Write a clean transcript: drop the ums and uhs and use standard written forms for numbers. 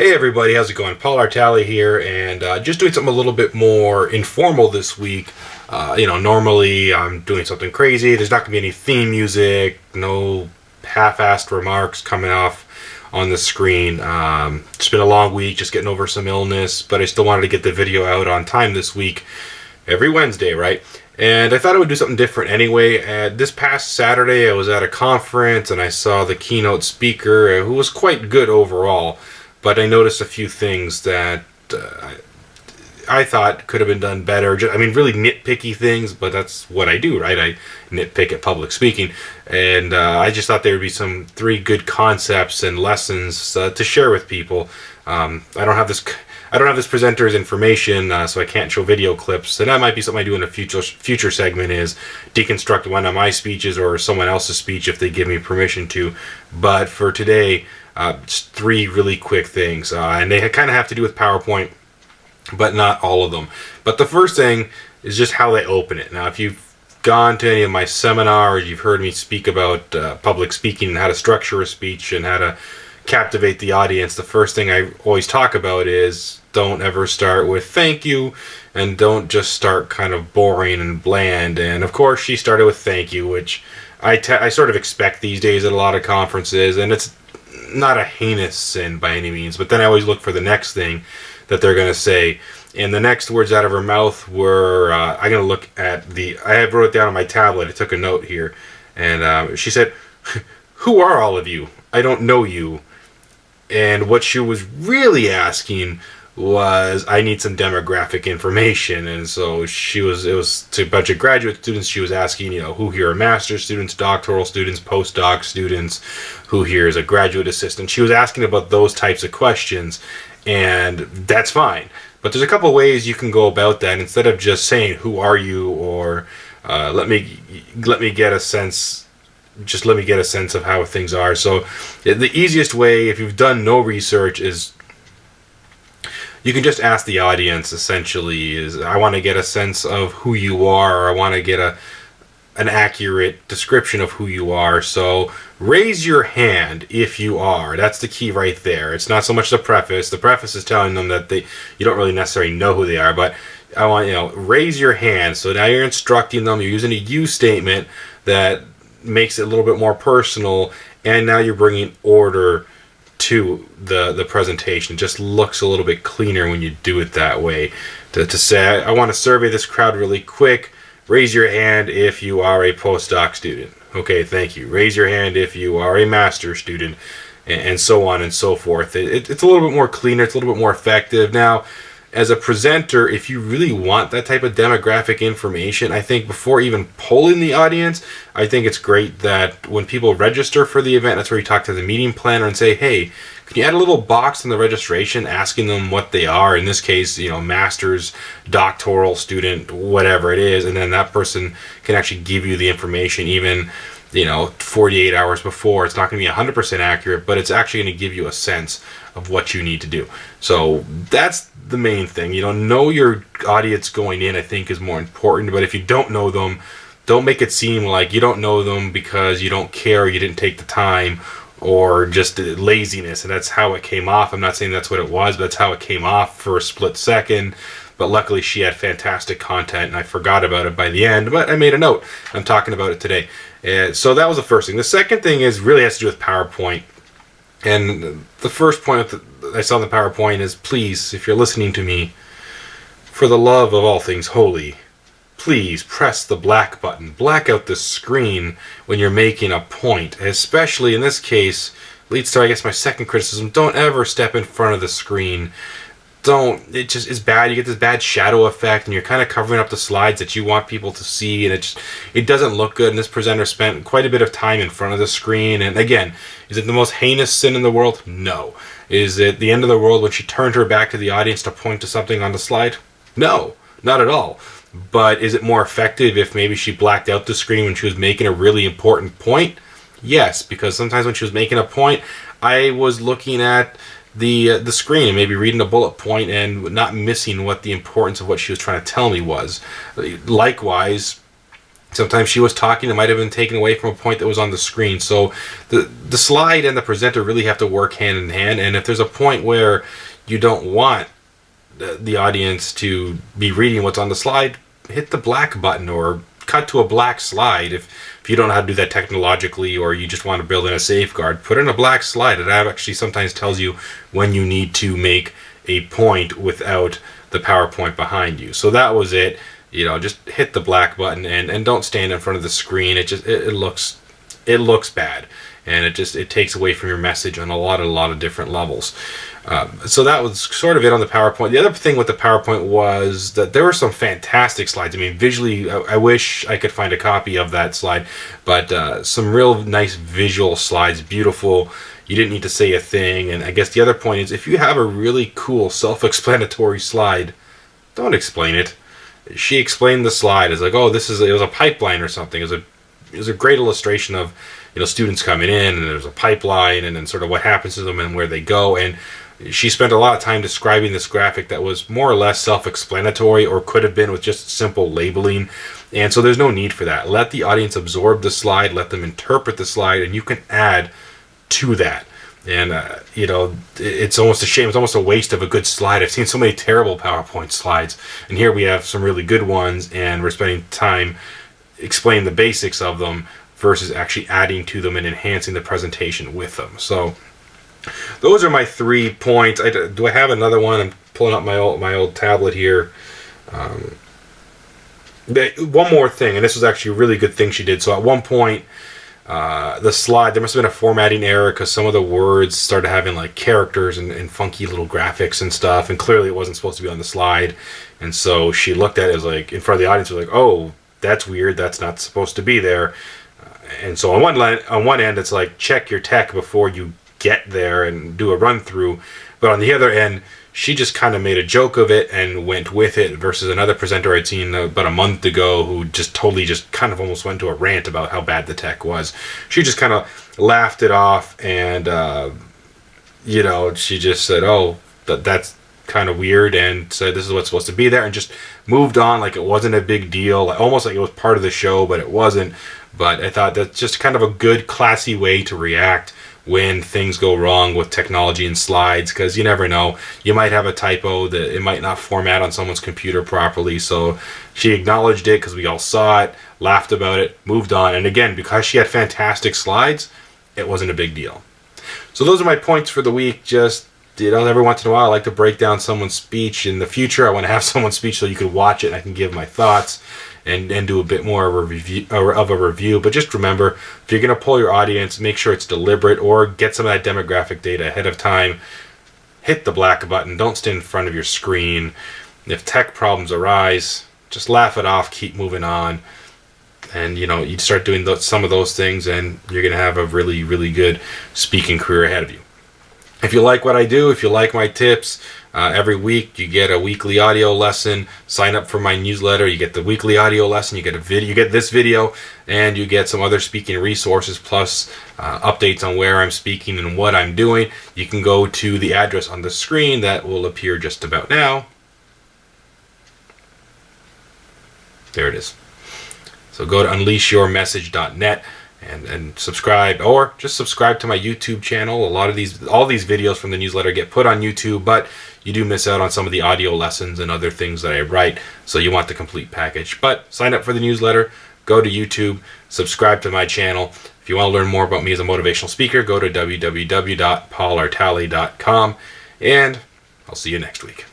Hey everybody, how's it going? Paul Artale here, and just doing something a little bit more informal this week. Normally I'm doing something crazy. There's not going to be any theme music, no half-assed remarks coming off on the screen. It's been a long week, just getting over some illness, but I still wanted to get the video out on time this week, every Wednesday, right? And I thought I would do something different anyway. This past Saturday I was at a conference and I saw the keynote speaker, who was quite good overall. But I noticed a few things that I thought could have been done better. Really nitpicky things, but that's what I do, right? I nitpick at public speaking. And I just thought there would be some 3 good concepts and lessons to share with people. I don't have this presenter's information, so I can't show video clips. And that might be something I do in a future segment, is deconstruct one of my speeches or someone else's speech if they give me permission to. But for today, just 3 really quick things, and they kind of have to do with PowerPoint, but not all of them. But the first thing is just how they open it. Now, if you've gone to any of my seminars, you've heard me speak about public speaking and how to structure a speech and how to captivate the audience. The first thing I always talk about is don't ever start with thank you, and don't just start kind of boring and bland. And of course she started with thank you, which I sort of expect these days at a lot of conferences, and it's not a heinous sin by any means. But then I always look for the next thing that they're going to say, and the next words out of her mouth were I'm going to look at I wrote it down on my tablet. I took a note here, and she said, "Who are all of you? I don't know you." And what she was really asking was, I need some demographic information. And so it was to a bunch of graduate students. She was asking, who here are master's students, doctoral students, postdoc students, who here is a graduate assistant. She was asking about those types of questions, and that's fine. But there's a couple ways you can go about that. Instead of just saying, "Who are you?" or let me get a sense. Just let me get a sense of how things are. So the easiest way, if you've done no research, is you can just ask the audience, essentially, is I want to get a sense of who you are, or I want to get an accurate description of who you are. So raise your hand if you are. That's the key right there. It's not so much the preface. The preface is telling them that you don't really necessarily know who they are, but I want, raise your hand. So now you're instructing them. You're using a you statement that makes it a little bit more personal, and now you're bringing order to the presentation. It just looks a little bit cleaner when you do it that way. To say, I want to survey this crowd really quick. Raise your hand if you are a postdoc student. Okay, thank you. Raise your hand if you are a master's student, and so on and so forth. It's a little bit more cleaner. It's a little bit more effective. Now, as a presenter, if you really want that type of demographic information, I think before even polling the audience, I think it's great that when people register for the event, that's where you talk to the meeting planner and say, "Hey, can you add a little box in the registration asking them what they are?" In this case, master's, doctoral student, whatever it is, and then that person can actually give you the information even 48 hours before. It's not going to be 100% accurate, but it's actually going to give you a sense of what you need to do. So that's the main thing. Know your audience going in, I think, is more important. But if you don't know them, don't make it seem like you don't know them because you don't care, you didn't take the time, or just laziness. And that's how it came off. I'm not saying that's what it was, but that's how it came off for a split second. But luckily she had fantastic content, and I forgot about it by the end, but I made a note. I'm talking about it today. So that was the first thing. The second thing really has to do with PowerPoint. And the first point that I saw in the PowerPoint is, please, if you're listening to me, for the love of all things holy, please press the black button. Black out the screen when you're making a point. Especially in this case, leads to, I guess, my second criticism. Don't ever step in front of the screen. It just is bad. You get this bad shadow effect, and you're kind of covering up the slides that you want people to see, and it doesn't look good. And this presenter spent quite a bit of time in front of the screen. And again, is it the most heinous sin in the world? No. Is it the end of the world when she turned her back to the audience to point to something on the slide? No, not at all. But is it more effective if maybe she blacked out the screen when she was making a really important point? Yes, because sometimes when she was making a point, I was looking at the screen and maybe reading a bullet point and not missing what the importance of what she was trying to tell me was. Likewise, Sometimes she was talking, it might have been taken away from a point that was on the screen. So the slide and the presenter really have to work hand in hand. And if there's a point where you don't want the audience to be reading what's on the slide, hit the black button or cut to a black slide. If you don't know how to do that technologically, or you just want to build in a safeguard, put in a black slide. It actually sometimes tells you when you need to make a point without the PowerPoint behind you. So that was it. Just hit the black button and don't stand in front of the screen. It looks bad, and it takes away from your message on a lot of different levels. So that was sort of it on the PowerPoint. The other thing with the PowerPoint was that there were some fantastic slides. I mean, visually, I wish I could find a copy of that slide, but some real nice visual slides, beautiful. You didn't need to say a thing. And I guess the other point is, if you have a really cool self-explanatory slide, don't explain it. She explained the slide as like, oh, it was a pipeline or something. It was a great illustration of, students coming in, and there's a pipeline, and then sort of what happens to them and where they go. And she spent a lot of time describing this graphic that was more or less self-explanatory, or could have been with just simple labeling. And so there's no need for that. Let the audience absorb the slide, let them interpret the slide, and you can add to that. And it's almost a shame, it's almost a waste of a good slide. I've seen so many terrible PowerPoint slides, and here we have some really good ones, and we're spending time explaining the basics of them versus actually adding to them and enhancing the presentation with them. So those are my 3 points. Do I have another one? I'm pulling up my old tablet here. One more thing, and this was actually a really good thing she did. So at one point, the slide, there must have been a formatting error because some of the words started having like characters and funky little graphics and stuff, and clearly it wasn't supposed to be on the slide. And so she looked at it as like in front of the audience, was like, oh, that's weird, that's not supposed to be there. And so on one end, it's like, check your tech before you get there and do a run through. But on the other end, she just kind of made a joke of it and went with it, versus another presenter I'd seen about a month ago who just kind of almost went into a rant about how bad the tech was. She just kind of laughed it off, and she just said, oh, that's kind of weird, and said this is what's supposed to be there, and just moved on like it wasn't a big deal, almost like it was part of the show, but it wasn't. But I thought that's just kind of a good, classy way to react when things go wrong with technology and slides, because you never know. You might have a typo that it might not format on someone's computer properly. So she acknowledged it because we all saw it, laughed about it, moved on. And again, because she had fantastic slides, it wasn't a big deal. So those are my points for the week. Just, every once in a while I like to break down someone's speech. In the future, I want to have someone's speech so you can watch it and I can give my thoughts and do a bit more of a review. But just remember, if you're going to pull your audience, make sure it's deliberate, or get some of that demographic data ahead of time. Hit the black button. Don't stand in front of your screen. If tech problems arise, just laugh it off, keep moving on. And you start doing some of those things, and you're going to have a really, really good speaking career ahead of you. If you like what I do, if you like my tips, every week you get a weekly audio lesson. Sign up for my newsletter. You get the weekly audio lesson. You get a video. You get this video, and you get some other speaking resources, plus updates on where I'm speaking and what I'm doing. You can go to the address on the screen that will appear just about now. There it is. So go to unleashyourmessage.net. And subscribe, or just subscribe to my YouTube channel. All these videos from the newsletter get put on YouTube, but you do miss out on some of the audio lessons and other things that I write, so you want the complete package. But sign up for the newsletter, go to YouTube, subscribe to my channel. If you want to learn more about me as a motivational speaker, go to www.paulartale.com, and I'll see you next week.